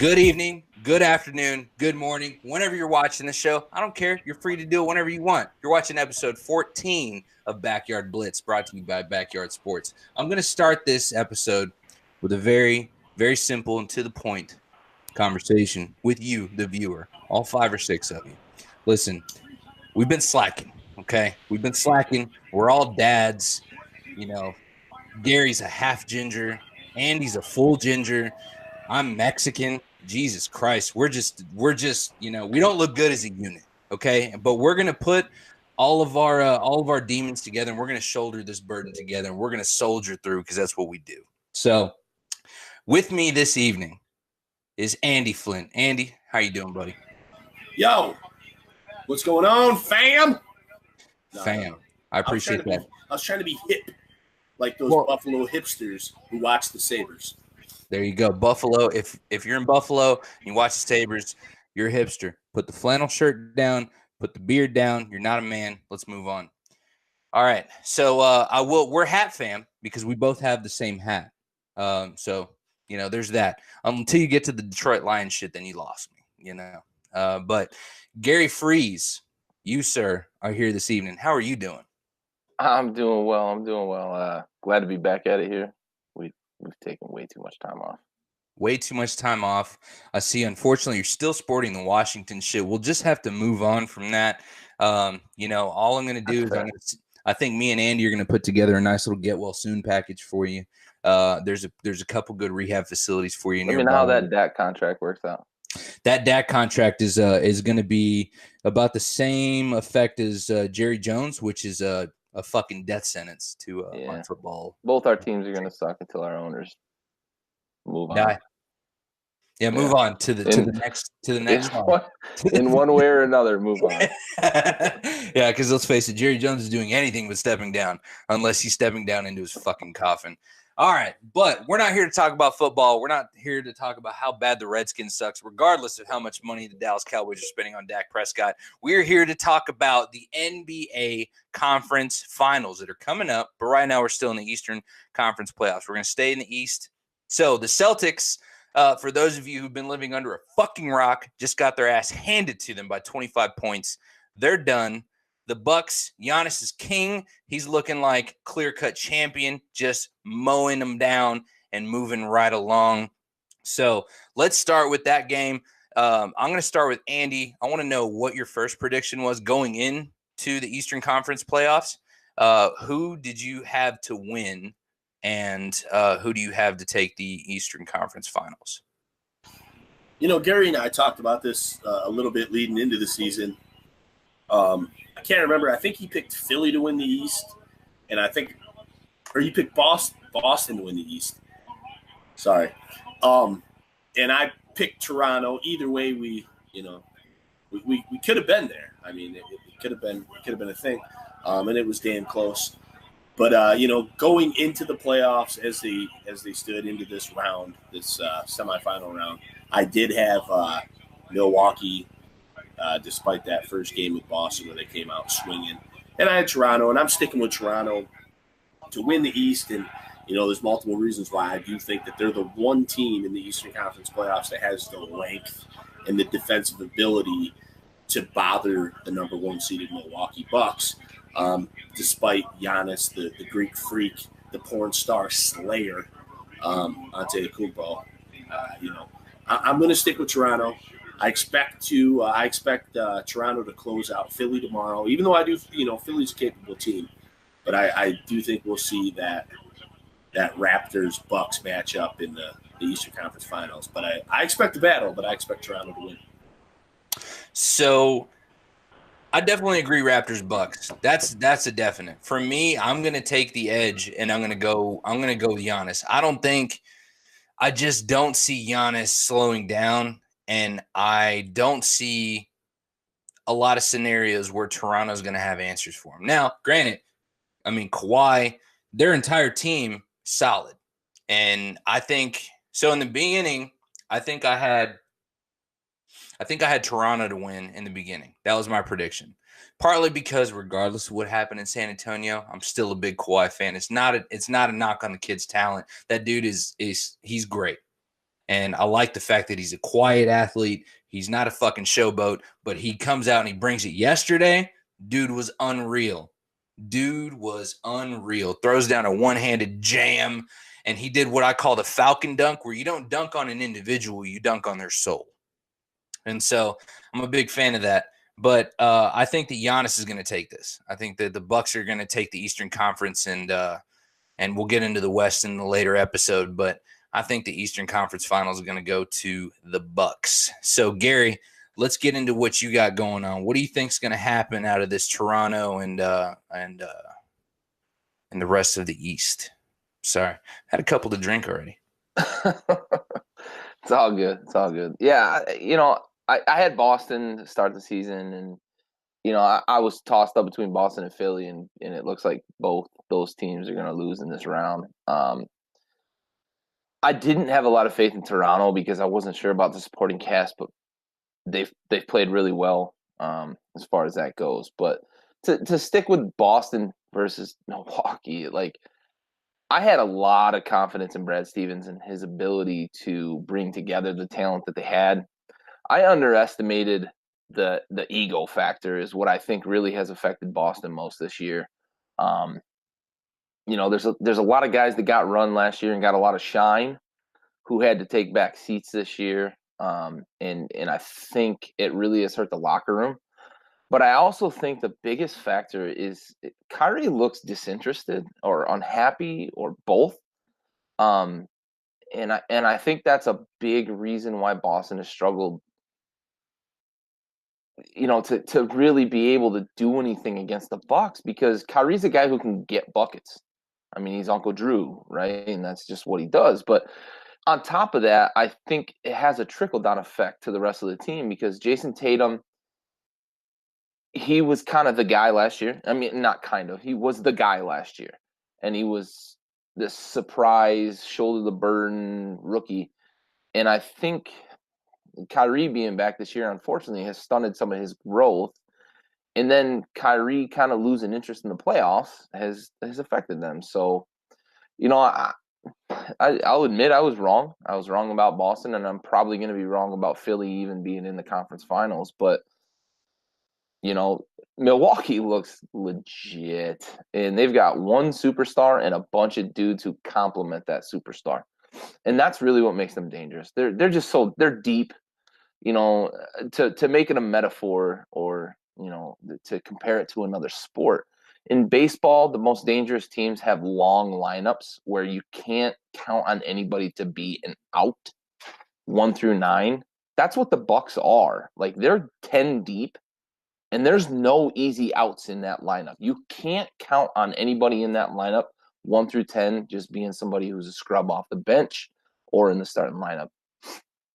Good evening, good afternoon, good morning, whenever you're watching the show. I don't care. You're free to do it whenever you want. You're watching episode 14 of Backyard Blitz, brought to you by Backyard Sports. I'm going to start this episode with a very, very simple and to the point conversation with you, the viewer, all 5 or 6 of you. Listen, we've been slacking, okay? We've been slacking. We're all dads. You know, Gary's a half ginger. Andy's a full ginger. I'm Mexican. Jesus Christ. We're just, we don't look good as a unit, okay? But we're going to put all of our demons together, and we're going to shoulder this burden together, and we're going to soldier through because that's what we do. So, with me this evening is Andy Flint. Andy, how you doing, buddy? Yo, what's going on, fam? Fam. I appreciate that. I was trying to be hip, like those Buffalo hipsters who watch the Sabres. There you go. Buffalo. If you're in Buffalo and you watch the Sabres, you're a hipster. Put the flannel shirt down. Put the beard down. You're not a man. Let's move on. All right. So we're hat fam because we both have the same hat. So, there's that. Until you get to the Detroit Lions shit, then you lost me, But Gary Freeze, you, sir, are here this evening. How are you doing? I'm doing well. Glad to be back at it here. We've taken way too much time off. Way too much time off. I see, unfortunately, you're still sporting the Washington shit. We'll just have to move on from that. All I'm going to do is I think me and Andy are going to put together a nice little get well soon package for you. There's a couple good rehab facilities for you. Let me know how that DAC contract works out. That DAC contract is going to be about the same effect as Jerry Jones, which is a fucking death sentence to on football. Both our teams are going to suck until our owners move on. Die. Yeah, move on to the next one. In one way or another, move on. Yeah, because let's face it, Jerry Jones is doing anything but stepping down, unless he's stepping down into his fucking coffin. All right, but we're not here to talk about football. We're not here to talk about how bad the Redskins sucks, regardless of how much money the Dallas Cowboys are spending on Dak Prescott. We're here to talk about the NBA Conference Finals that are coming up, but right now we're still in the Eastern Conference playoffs. We're going to stay in the East. So the Celtics, for those of you who've been living under a fucking rock, just got their ass handed to them by 25 points. They're done. The Bucks, Giannis is king. He's looking like clear-cut champion, just mowing them down and moving right along. So let's start with that game. I'm going to start with Andy. I want to know what your first prediction was going into the Eastern Conference playoffs. Who did you have to win, and who do you have to take the Eastern Conference Finals? Gary and I talked about this a little bit leading into the season. I can't remember. I think he picked Philly to win the East, and you picked Boston to win the East. Sorry. And I picked Toronto. Either way, we could have been there. I mean, it could have been a thing, and it was damn close. But going into the playoffs as they stood into this round, this semifinal round, I did have Milwaukee. Despite that first game with Boston where they came out swinging. And I had Toronto, and I'm sticking with Toronto to win the East. And, there's multiple reasons why I do think that they're the one team in the Eastern Conference playoffs that has the length and the defensive ability to bother the number one seeded Milwaukee Bucks, despite Giannis, the Greek freak, the porn star slayer, Antetokounmpo. I'm going to stick with Toronto. I expect Toronto to close out Philly tomorrow, even though I do, Philly's a capable team. But I do think we'll see that Raptors-Bucks matchup in the Eastern Conference Finals. But I expect a battle, but I expect Toronto to win. So I definitely agree Raptors-Bucks. That's a definite. For me, I'm going to take the edge, and I'm going to go Giannis. I just don't see Giannis slowing down. And I don't see a lot of scenarios where Toronto's going to have answers for him. Now, granted, I mean, Kawhi, their entire team, solid. And I think – so in the beginning, I think I had Toronto to win in the beginning. That was my prediction. Partly because regardless of what happened in San Antonio, I'm still a big Kawhi fan. It's not a knock on the kid's talent. That dude he's great. And I like the fact that he's a quiet athlete. He's not a fucking showboat, but he comes out and he brings it. Yesterday, dude was unreal. Throws down a one-handed jam, and he did what I call the Falcon dunk, where you don't dunk on an individual, you dunk on their soul. And so I'm a big fan of that. But I think that Giannis is going to take this. I think that the Bucks are going to take the Eastern Conference, and we'll get into the West in the later episode. But I think the Eastern Conference Finals are going to go to the Bucks. So, Gary, let's get into what you got going on. What do you think is going to happen out of this Toronto and the rest of the East? Sorry, had a couple to drink already. It's all good. Yeah, I had Boston to start the season, and I was tossed up between Boston and Philly, and it looks like both those teams are going to lose in this round. I didn't have a lot of faith in Toronto because I wasn't sure about the supporting cast, but they've played really well as far as that goes. But to stick with Boston versus Milwaukee, like, I had a lot of confidence in Brad Stevens and his ability to bring together the talent that they had. I underestimated the ego factor is what I think really has affected Boston most this year. There's a lot of guys that got run last year and got a lot of shine who had to take back seats this year. And I think it really has hurt the locker room. But I also think the biggest factor is Kyrie looks disinterested or unhappy or both. And I think that's a big reason why Boston has struggled, to really be able to do anything against the Bucks, because Kyrie's a guy who can get buckets. I mean, he's Uncle Drew, right? And that's just what he does. But on top of that, I think it has a trickle-down effect to the rest of the team, because Jason Tatum, he was kind of the guy last year. I mean, not kind of. He was the guy last year. And he was this surprise, shoulder-the-burden rookie. And I think Kyrie being back this year, unfortunately, has stunted some of his growth. And then Kyrie kind of losing interest in the playoffs has affected them. So, I'll admit I was wrong. I was wrong about Boston, and I'm probably going to be wrong about Philly even being in the conference finals. But, Milwaukee looks legit, and they've got one superstar and a bunch of dudes who complement that superstar. And that's really what makes them dangerous. They're just they're deep, to make it a metaphor, or, to compare it to another sport. In baseball, the most dangerous teams have long lineups where you can't count on anybody to be an out 1 through 9. That's what the Bucks are. Like, they're 10 deep, and there's no easy outs in that lineup. You can't count on anybody in that lineup 1 through 10 just being somebody who's a scrub off the bench or in the starting lineup.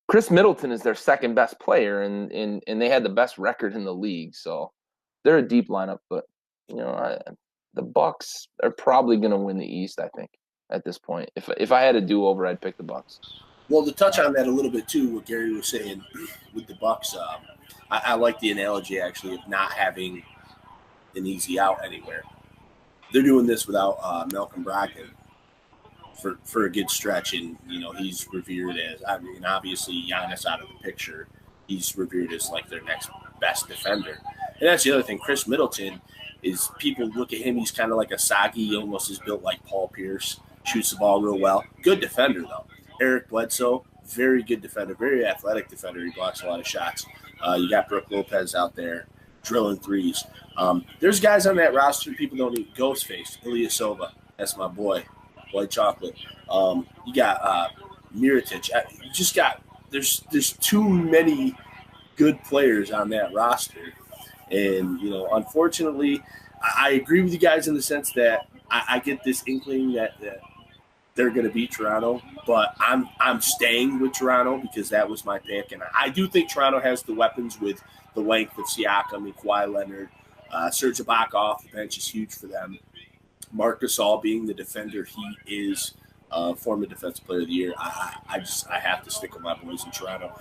Chris Middleton is their second best player, and they had the best record in the league. So they're a deep lineup, but the Bucks are probably going to win the East, I think, at this point. If I had a do-over, I'd pick the Bucks. Well, to touch on that a little bit too, what Gary was saying with the Bucks, I like the analogy actually of not having an easy out anywhere. They're doing this without Malcolm Brogdon for a good stretch, and he's revered as, obviously Giannis out of the picture, he's revered as like their next best defender. And that's the other thing. Chris Middleton is, people look at him, he's kind of like a soggy, he almost is built like Paul Pierce, shoots the ball real well. Good defender, though. Eric Bledsoe, very good defender, very athletic defender. He blocks a lot of shots. You got Brook Lopez out there drilling threes. There's guys on that roster people don't need. Ghostface, Ilyasova, that's my boy, White Chocolate. You got Mirotic. You just got – there's too many good players on that roster. And, unfortunately, I agree with you guys in the sense that I get this inkling that they're going to beat Toronto, but I'm staying with Toronto because that was my pick. And I do think Toronto has the weapons with the length of Siakam and Kawhi Leonard. Serge Ibaka off the bench is huge for them. Marc Gasol being the defender he is, former Defensive Player of the Year. I have to stick with my boys in Toronto.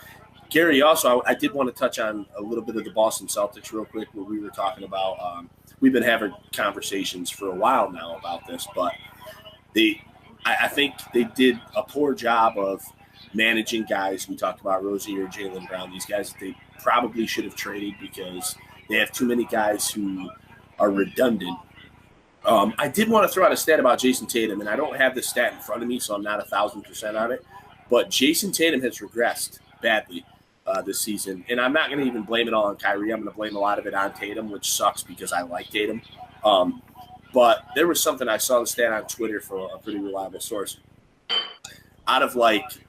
Gary, also, I did want to touch on a little bit of the Boston Celtics real quick, what we were talking about. We've been having conversations for a while now about this, but I think they did a poor job of managing guys. We talked about Rozier, Jaylen Brown, these guys that they probably should have traded because they have too many guys who are redundant. I did want to throw out a stat about Jason Tatum, and I don't have the stat in front of me, so I'm not 1,000% on it. But Jason Tatum has regressed badly this season, and I'm not going to even blame it all on Kyrie. I'm going to blame a lot of it on Tatum, which sucks because I like Tatum. But there was something I saw the stat on Twitter from a pretty reliable source. Out of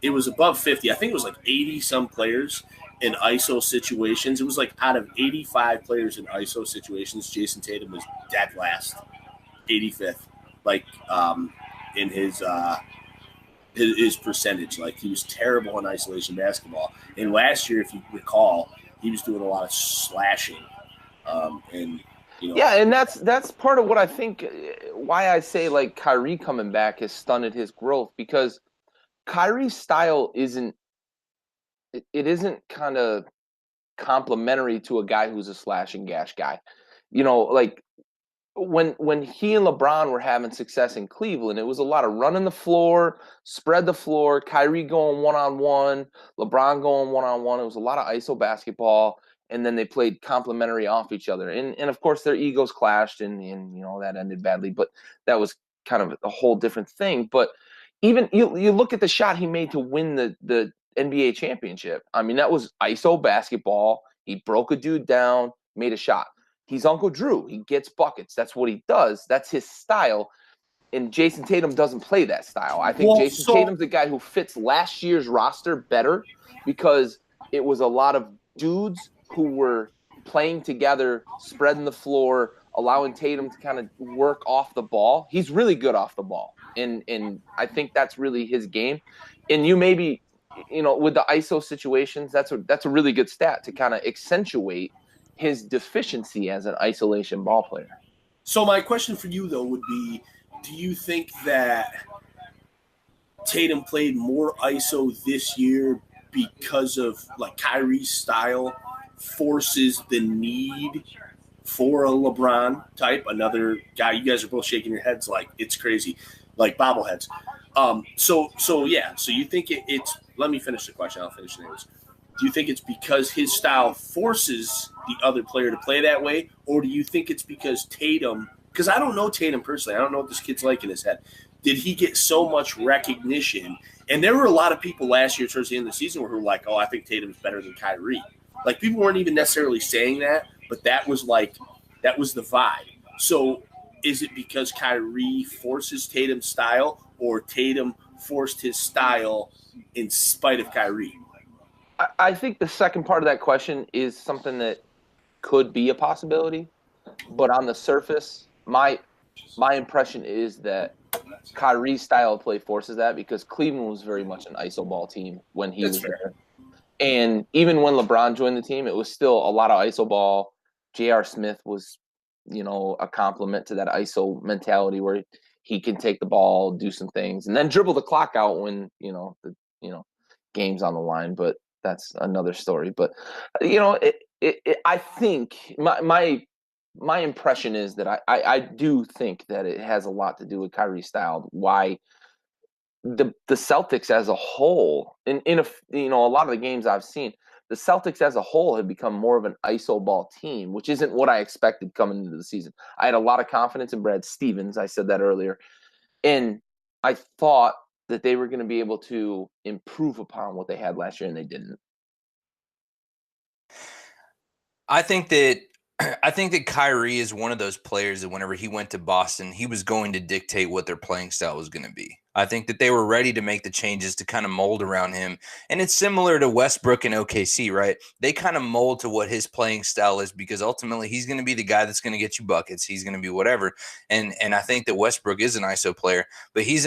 it was above 50. I think it was 80-some players in ISO situations. It was out of 85 players in ISO situations, Jason Tatum was dead last. 85th, in his percentage. He was terrible in isolation basketball. And last year, if you recall, he was doing a lot of slashing. Yeah, and that's part of what I think why I say Kyrie coming back has stunted his growth, because Kyrie's style isn't kind of complementary to a guy who's a slash and gash guy. When he and LeBron were having success in Cleveland, it was a lot of running the floor, spread the floor, Kyrie going one-on-one, LeBron going one-on-one. It was a lot of ISO basketball, and then they played complementary off each other. And of course, their egos clashed, and that ended badly. But that was kind of a whole different thing. But even you look at the shot he made to win the NBA championship. I mean, that was ISO basketball. He broke a dude down, made a shot. He's Uncle Drew. He gets buckets. That's what he does. That's his style. And Jason Tatum doesn't play that style. I think Jason Tatum's the guy who fits last year's roster better, because it was a lot of dudes who were playing together, spreading the floor, allowing Tatum to kind of work off the ball. He's really good off the ball. And I think that's really his game. And you maybe, with the ISO situations, that's a really good stat to kind of accentuate his deficiency as an isolation ball player. So my question for you, though, would be, do you think that Tatum played more ISO this year because of Kyrie's style forces the need for a LeBron type, another guy? You guys are both shaking your heads like it's crazy, like bobbleheads. So you think it's, let me finish the question. I'll finish it anyways. Do you think it's because his style forces the other player to play that way? Or do you think it's because Tatum, because I don't know Tatum personally, I don't know what this kid's like in his head. Did he get so much recognition? And there were a lot of people last year towards the end of the season who were like, oh, I think Tatum's better than Kyrie. People weren't even necessarily saying that, but that was the vibe. So is it because Kyrie forces Tatum's style, or Tatum forced his style in spite of Kyrie? I think the second part of that question is something that could be a possibility, but on the surface, my impression is that Kyrie's style of play forces that, because Cleveland was very much an iso ball team when he was there. And even when LeBron joined the team, it was still a lot of iso ball. J.R. Smith was, a complement to that iso mentality where he can take the ball, do some things, and then dribble the clock out when, the game's on the line. But that's another story. But I think my impression is that I do think that it has a lot to do with Kyrie's style. Why the Celtics as a whole, in a lot of the games I've seen, the Celtics as a whole have become more of an iso ball team, which isn't what I expected coming into the season. I had a lot of confidence in Brad Stevens. I said that earlier, and I thought that they were going to be able to improve upon what they had last year, and they didn't. I think that Kyrie is one of those players that whenever he went to Boston, he was going to dictate what their playing style was going to be. I think that they were ready to make the changes to kind of mold around him. And it's similar to Westbrook and OKC, right? They kind of mold to what his playing style is, because ultimately he's going to be the guy that's going to get you buckets. He's going to be whatever. And I think that Westbrook is an ISO player, but he's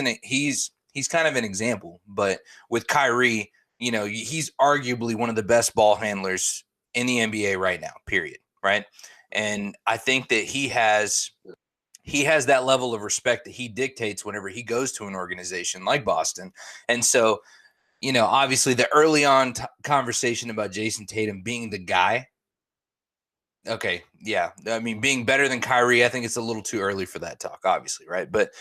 kind of an example. But with Kyrie, he's arguably one of the best ball handlers in the NBA right now, period. Right. And I think that he has that level of respect that he dictates whenever he goes to an organization like Boston. And so, obviously the early on conversation about Jason Tatum being the guy. Okay. Yeah. I mean, being better than Kyrie, I think it's a little too early for that talk, obviously. Right. But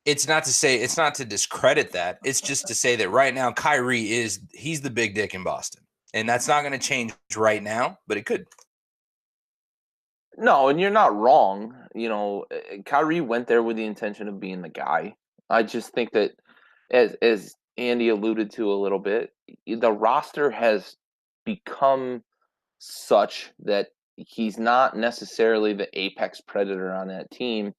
it's not to discredit that. It's just to say that right now Kyrie he's the big dick in Boston. And that's not going to change right now, but it could. No, and you're not wrong. Kyrie went there with the intention of being the guy. I just think that, as Andy alluded to a little bit, the roster has become such that he's not necessarily the apex predator on that team.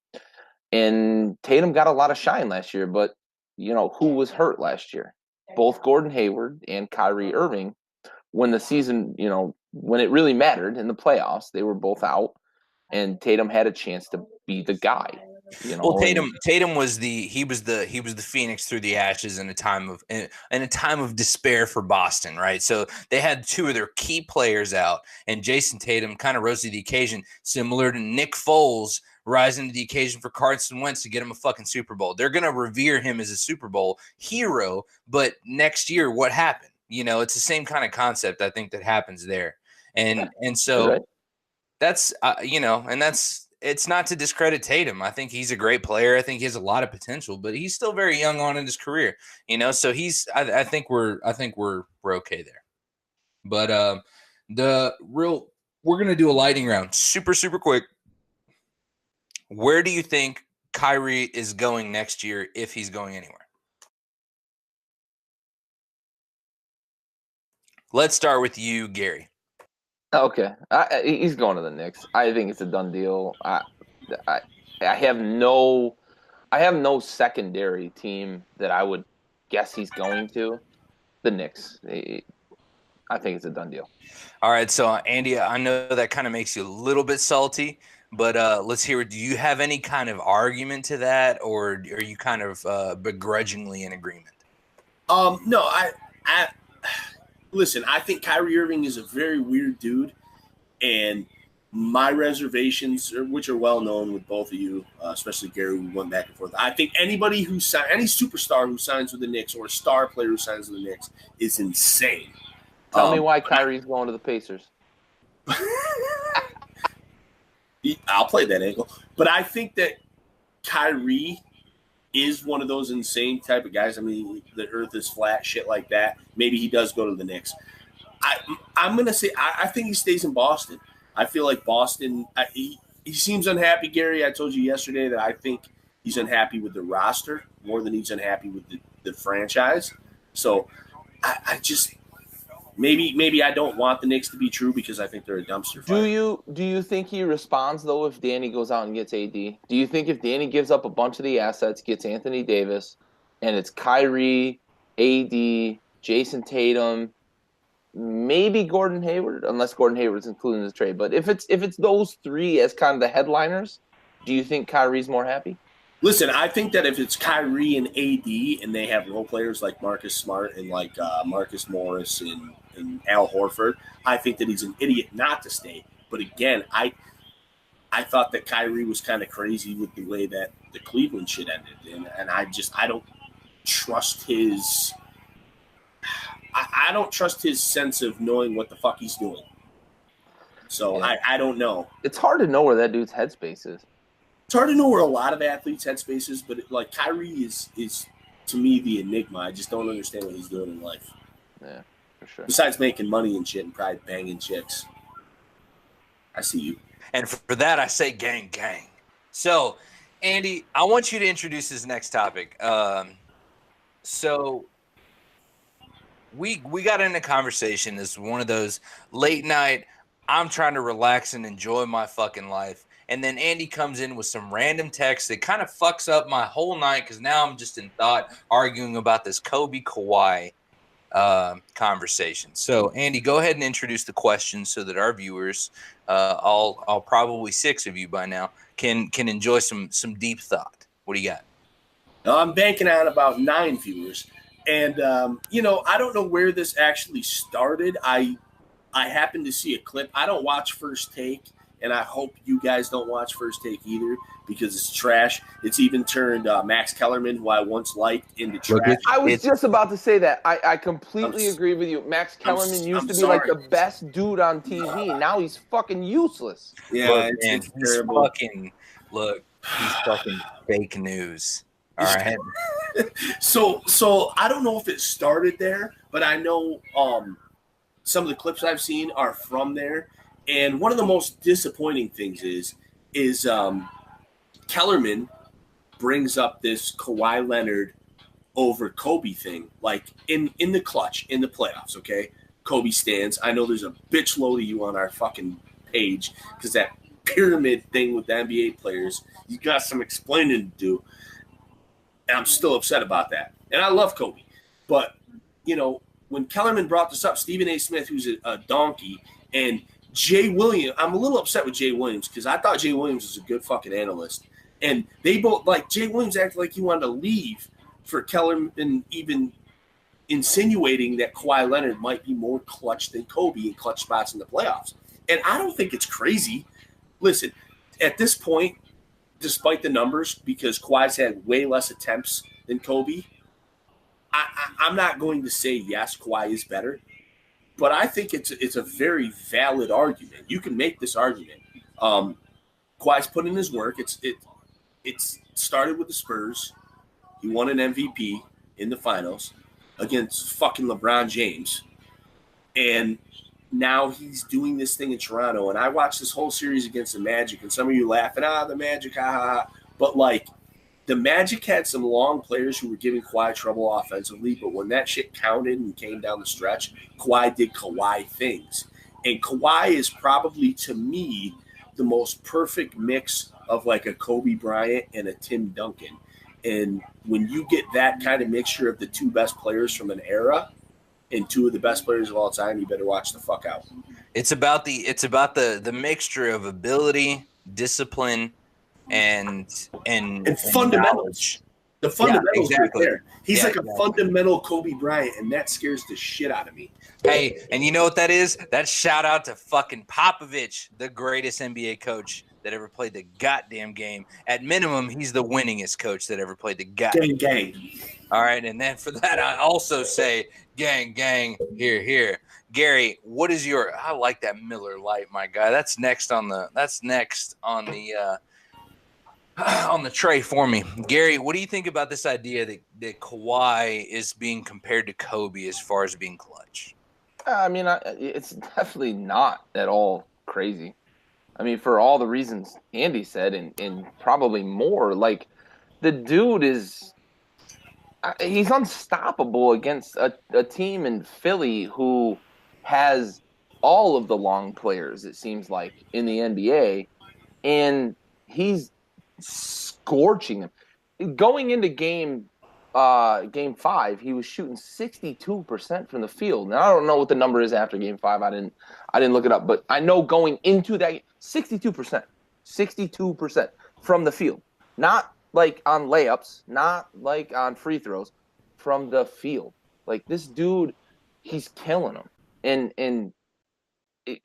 And Tatum got a lot of shine last year, but who was hurt last year? Both Gordon Hayward and Kyrie Irving. When the season, when it really mattered in the playoffs, they were both out, and Tatum had a chance to be the guy. Well, Tatum was the Phoenix through the ashes in a time of despair for Boston, right? So they had two of their key players out, and Jason Tatum kind of rose to the occasion, similar to Nick Foles rising to the occasion for Carson Wentz to get him a fucking Super Bowl. They're gonna revere him as a Super Bowl hero, but next year, what happened? It's the same kind of concept I think that happens there, and so right. that's it's not to discredit Tatum. I think he's a great player. I think he has a lot of potential, but he's still very young on in his career, So I think we're okay there. But we're gonna do a lightning round, super super quick. Where do you think Kyrie is going next year if he's going anywhere? Let's start with you, Gary. Okay, he's going to the Knicks. I think it's a done deal. I have no secondary team that I would guess he's going to. The Knicks. I think it's a done deal. All right, so Andy, I know that kind of makes you a little bit salty, but let's hear it. Do you have any kind of argument to that, or are you kind of begrudgingly in agreement? No, I listen, I think Kyrie Irving is a very weird dude, and my reservations, which are well known with both of you, especially Gary, we went back and forth. I think any superstar who signs with the Knicks or a star player who signs with the Knicks is insane. Tell me why Kyrie's going to the Pacers. I'll play that angle, but I think that Kyrie is one of those insane type of guys. I mean, the earth is flat, shit like that. Maybe he does go to the Knicks. I'm going to say I think he stays in Boston. I feel like Boston, he seems unhappy, Gary. I told you yesterday that I think he's unhappy with the roster more than he's unhappy with the franchise. So I just maybe I don't want the Knicks to be true because I think they're a dumpster fire. Do you think he responds, though, if Danny goes out and gets AD? Do you think if Danny gives up a bunch of the assets, gets Anthony Davis, and it's Kyrie, AD, Jason Tatum, maybe Gordon Hayward, unless Gordon Hayward's included in the trade, but if it's those three as kind of the headliners, do you think Kyrie's more happy? Listen, I think that if it's Kyrie and AD and they have role players like Marcus Smart and like Marcus Morris and Al Horford, I think that he's an idiot not to stay. But again, I thought that Kyrie was kind of crazy with the way that the Cleveland shit ended. And I don't trust his I don't trust his sense of knowing what the fuck he's doing. So yeah. I don't know. It's hard to know where that dude's headspace is. It's hard to know where a lot of athletes' headspace is, but like Kyrie is to me the enigma. I just don't understand what he's doing in life. Yeah, for sure. Besides making money and shit and probably banging chicks. I see you. And for that, I say gang, gang. So, Andy, I want you to introduce this next topic. So we got in a conversation. This is one of those late night, I'm trying to relax and enjoy my fucking life. And then Andy comes in with some random text that kind of fucks up my whole night because now I'm just in thought arguing about this Kobe Kawhi conversation. So, Andy, go ahead and introduce the question so that our viewers, all probably 6 of you by now, can enjoy some deep thought. What do you got? I'm banking on about 9 viewers. And, I don't know where this actually started. I happened to see a clip. I don't watch First Take. And I hope you guys don't watch First Take either because it's trash. It's even turned Max Kellerman, who I once liked, into trash. I was just about to say that. I completely agree with you. Max Kellerman used to be like the best dude on TV. Now he's fucking useless. Yeah, he's fucking fake news. All right. So I don't know if it started there, but I know some of the clips I've seen are from there. And one of the most disappointing things is Kellerman brings up this Kawhi Leonard over Kobe thing, like in the clutch, in the playoffs, okay? Kobe stands. I know there's a bitch load of you on our fucking page because that pyramid thing with the NBA players, you got some explaining to do. And I'm still upset about that. And I love Kobe. But, you know, when Kellerman brought this up, Stephen A. Smith, who's a donkey, and Jay Williams, I'm a little upset with Jay Williams because I thought Jay Williams was a good fucking analyst. And they both, like, Jay Williams acted like he wanted to leave for Kellerman, even insinuating that Kawhi Leonard might be more clutch than Kobe in clutch spots in the playoffs. And I don't think it's crazy. Listen, at this point, despite the numbers, because Kawhi's had way less attempts than Kobe, I'm not going to say yes, Kawhi is better, but I think it's a very valid argument. You can make this argument. Kawhi's put in his work. It's started with the Spurs. He won an MVP in the finals against fucking LeBron James, and now he's doing this thing in Toronto. And I watched this whole series against the Magic, and some of you laughing, the Magic, ha ha ha. But like, the Magic had some long players who were giving Kawhi trouble offensively, but when that shit counted and came down the stretch, Kawhi did Kawhi things. And Kawhi is probably, to me, the most perfect mix of like a Kobe Bryant and a Tim Duncan. And when you get that kind of mixture of the two best players from an era and two of the best players of all time, you better watch the fuck out. It's about the mixture of ability, discipline, and fundamentals. The fundamentals, yeah, exactly. Right there. He's like a fundamental Kobe Bryant, and that scares the shit out of me. Hey, and you know what that is? That's shout out to fucking Popovich, the greatest NBA coach that ever played the goddamn game. At minimum, he's the winningest coach that ever played the goddamn gang. All right, and then for that, I also say gang, here. Gary, what is your? I like that Miller Lite, my guy. That's next on the on the tray for me. Gary, what do you think about this idea that Kawhi is being compared to Kobe as far as being clutch? I mean, it's definitely not at all crazy. I mean, for all the reasons Andy said and probably more, like the dude he's unstoppable against a team in Philly who has all of the long players, it seems like, in the NBA, and he's scorching them. Going into game 5, he was shooting 62% from the field. Now I don't know what the number is after game 5. I didn't look it up, but I know going into that 62% from the field. Not like on layups, not like on free throws, from the field. Like this dude, he's killing them. And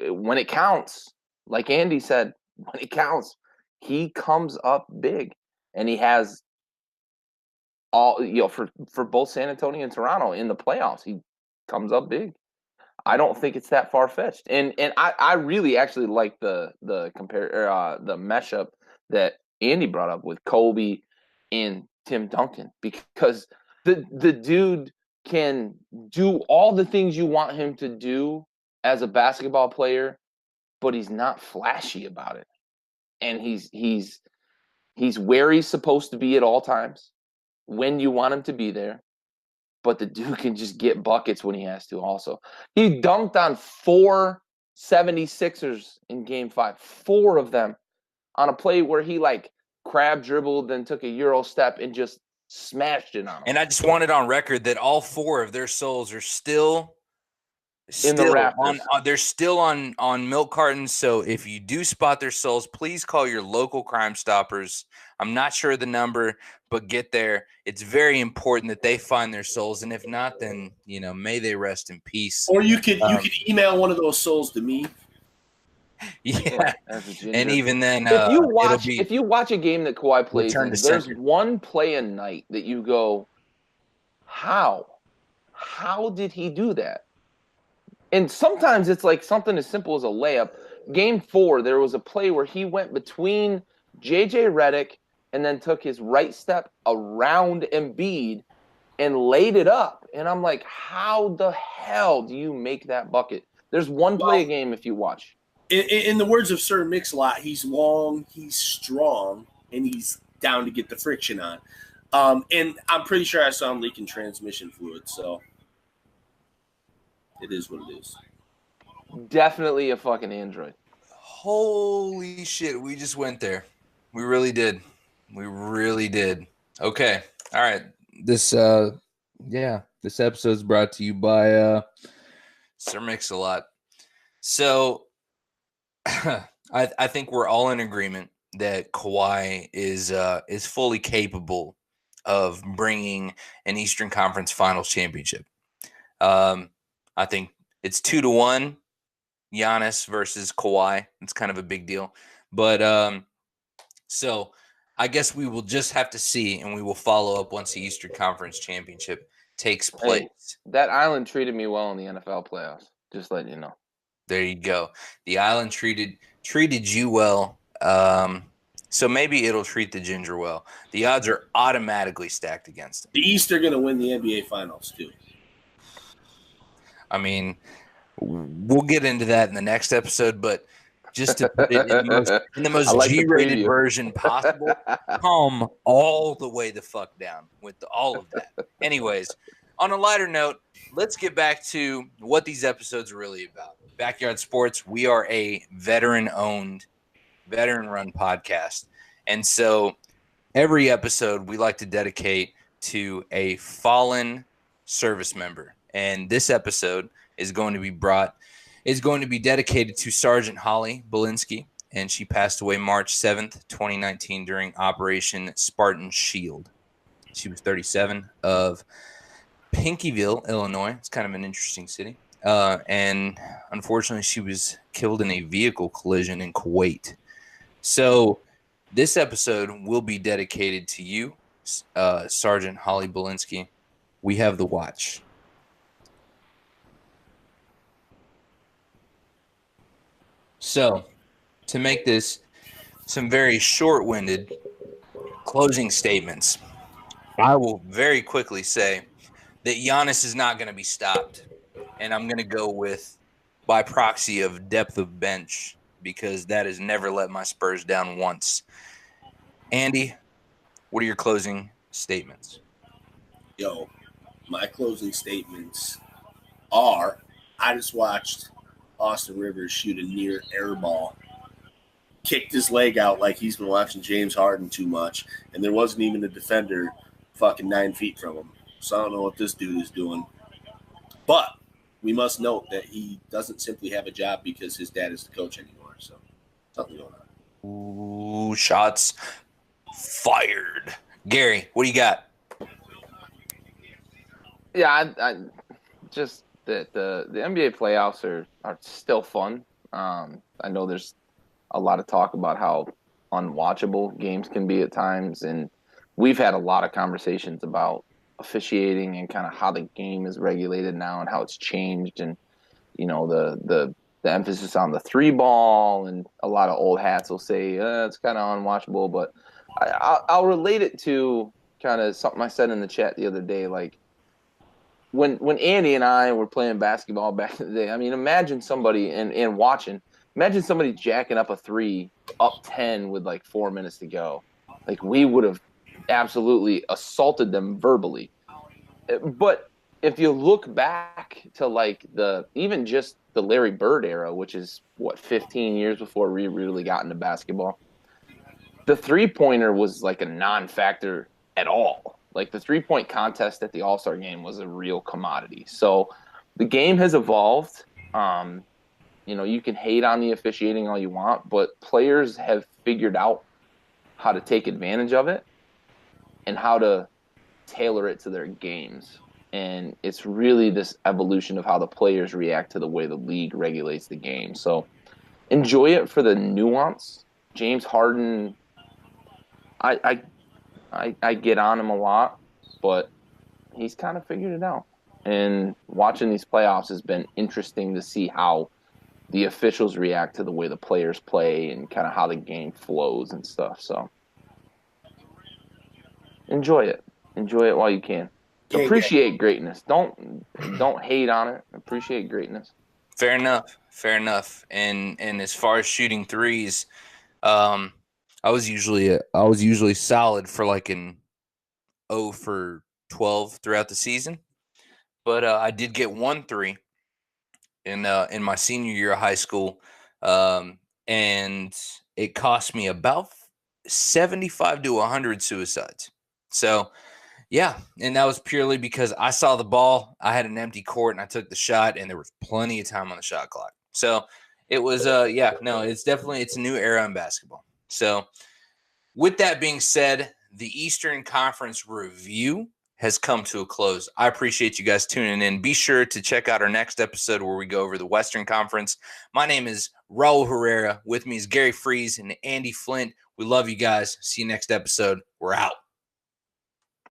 when it counts, like Andy said, when it counts, he comes up big, and he has all, for both San Antonio and Toronto in the playoffs, he comes up big. I don't think it's that far fetched, and I really actually like the mashup that Andy brought up with Kobe and Tim Duncan, because the dude can do all the things you want him to do as a basketball player, but he's not flashy about it. And he's where he's supposed to be at all times when you want him to be there. But the dude can just get buckets when he has to also. He dunked on 4 76ers in game 5. 4 of them on a play where he like crab dribbled, then took a Euro step and just smashed it on him. And I just want it on record that all 4 of their souls are still in the rafters. They're still on milk cartons. So if you do spot their souls, please call your local Crime Stoppers. I'm not sure the number, but get there. It's very important that they find their souls, and if not, then may they rest in peace. Or you could email one of those souls to me. Yeah, and even then, if you watch a game that Kawhi plays, there's one play a night that you go, how did he do that? And sometimes it's like something as simple as a layup. Game 4, there was a play where he went between J.J. Redick and then took his right step around Embiid and laid it up. And I'm like, how the hell do you make that bucket? There's one play a game if you watch. In the words of Sir Mix-a-Lot, he's long, he's strong, and he's down to get the friction on. And I'm pretty sure I saw him leaking transmission fluid, so it is what it is. Definitely a fucking android. Holy shit, we just went there. We really did. We really did. Okay. All right. This episode is brought to you by Sir Mix-a-Lot. So I think we're all in agreement that Kawhi is fully capable of bringing an Eastern Conference Finals championship. I think it's 2-1, Giannis versus Kawhi. It's kind of a big deal, but so I guess we will just have to see, and we will follow up once the Eastern Conference Championship takes place. Hey, that island treated me well in the NFL playoffs. Just letting you know. There you go. The island treated you well. So maybe it'll treat the Ginger well. The odds are automatically stacked against him. The East are going to win the NBA Finals, too. I mean, we'll get into that in the next episode, but just to put it in the most like G-rated version possible, come all the way the fuck down with all of that. Anyways, on a lighter note, let's get back to what these episodes are really about. Backyard Sports, we are a veteran-owned, veteran-run podcast. And so every episode we like to dedicate to a fallen service member. And this episode is going to be dedicated to Sergeant Holly Belinsky, and she passed away March 7th, 2019 during Operation Spartan Shield. She was 37 of Pinkyville, Illinois. It's kind of an interesting city. And unfortunately, she was killed in a vehicle collision in Kuwait. So this episode will be dedicated to you, Sergeant Holly Belinsky. We have the watch. So, to make this some very short-winded closing statements, I will very quickly say that Giannis is not going to be stopped. And I'm going to go with, by proxy of depth of bench, because that has never let my Spurs down once. Andy, what are your closing statements? Yo, my closing statements are, I just watched Austin Rivers shoot a near air ball, kicked his leg out like he's been watching James Harden too much, and there wasn't even a defender fucking 9 feet from him. So I don't know what this dude is doing. But we must note that he doesn't simply have a job because his dad is the coach anymore. So something going on. Ooh, shots fired. Gary, what do you got? Yeah, I just that the NBA playoffs are still fun. I know there's a lot of talk about how unwatchable games can be at times, and we've had a lot of conversations about officiating and kind of how the game is regulated now and how it's changed, and you know the emphasis on the 3-ball, and a lot of old hats will say it's kind of unwatchable, but I'll relate it to kind of something I said in the chat the other day, like when Andy and I were playing basketball back in the day. I mean, imagine somebody and watching. Imagine somebody jacking up a 3 up 10 with like 4 minutes to go. Like, we would have absolutely assaulted them verbally. But if you look back to like even just the Larry Bird era, which is 15 years before we really got into basketball, the 3-pointer was like a non-factor at all. Like, the 3-point contest at the All-Star game was a real commodity. So the game has evolved. You can hate on the officiating all you want, but players have figured out how to take advantage of it and how to tailor it to their games. And it's really this evolution of how the players react to the way the league regulates the game. So enjoy it for the nuance. James Harden, I get on him a lot, but he's kind of figured it out. And watching these playoffs has been interesting to see how the officials react to the way the players play and kind of how the game flows and stuff. So Enjoy it. Enjoy it while you can. Gang, Appreciate greatness. Don't hate on it. Appreciate greatness. Fair enough. Fair enough. And as far as shooting threes, I was usually solid for like an 0 for 12 throughout the season, but I did get 1 3 in my senior year of high school, and it cost me about 75 to 100 suicides. So yeah, and that was purely because I saw the ball, I had an empty court, and I took the shot, and there was plenty of time on the shot clock. So it was it's a new era in basketball. So with that being said, the Eastern Conference review has come to a close. I appreciate you guys tuning in. Be sure to check out our next episode where we go over the Western Conference. My name is Raul Herrera. With me is Gary Freeze and Andy Flint. We love you guys. See you next episode. We're out.